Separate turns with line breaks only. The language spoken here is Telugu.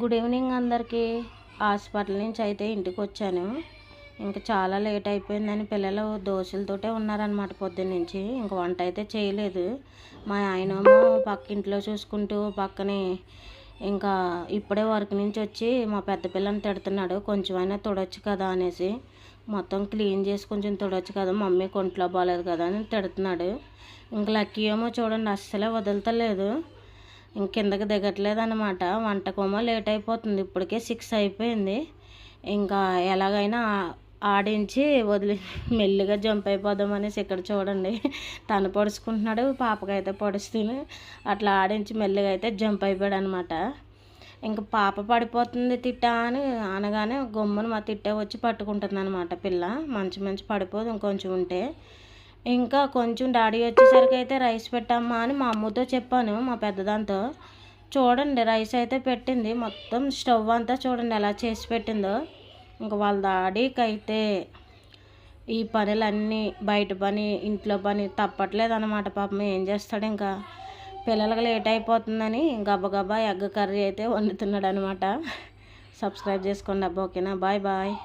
గుడ్ ఈవినింగ్ అందరికీ. హాస్పిటల్ నుంచి అయితే ఇంటికి వచ్చాను. ఇంకా చాలా లేట్ అయిపోయిందని పిల్లలు దోశలతోటే ఉన్నారనమాట పొద్దున్నుంచి. ఇంక వంట అయితే చేయలేదు. మా ఆయనేమో పక్కింట్లో చూసుకుంటూ పక్కనే ఇంకా ఇప్పుడే వర్క్ నుంచి వచ్చి మా పెద్ద పిల్లని తిడుతున్నాడు. కొంచెమైనా తుడొచ్చు కదా అనేసి, మొత్తం క్లీన్ చేసి కొంచెం తుడొచ్చు కదా మమ్మీ, కొంట్లో బాగాలేదు కదా అని తిడుతున్నాడు. ఇంక లక్కీ ఏమో చూడండి అస్సలే వదులుతలేదు, కిందకి దిగట్లేదు అనమాట. వంటకోమో లేట్ అయిపోతుంది, ఇప్పటికే 6 అయిపోయింది. ఇంకా ఎలాగైనా ఆడించి వదిలి మెల్లిగా జంప్ అయిపోదామనేసి ఇక్కడ చూడండి తను పొడుచుకుంటున్నాడు, పాపకైతే పొడుస్తుంది. అట్లా ఆడించి మెల్లిగా అయితే జంప్ అయిపోయాడు అనమాట. ఇంకా పాప పడిపోతుంది తిట్టా అని అనగానే గమ్మున మా తిట్టే వచ్చి పట్టుకుంటుంది అనమాట. పిల్ల మంచి పడిపోదు ఇంకొంచెం ఉంటే. ఇంకా కొంచెం డాడీ వచ్చేసరికి అయితే రైస్ పెట్టమ్మా అని మా అమ్మతో చెప్పాను, మా పెద్దదాంతో. చూడండి రైస్ అయితే పెట్టింది, మొత్తం స్టవ్ అంతా చూడండి ఎలా చేసి పెట్టిందో. ఇంకా వాళ్ళ డాడీకి అయితే ఈ పనులన్నీ బయట పని ఇంట్లో పని తప్పట్లేదు అనమాట. పాపం ఏం చేస్తాడు, ఇంకా పిల్లలకి లేట్ అయిపోతుందని గబగబా ఎగ్ కర్రీ అయితే వండుతున్నాడు అనమాట. సబ్స్క్రైబ్ చేసుకోండి అబ్బా, ఓకేనా? Bye bye.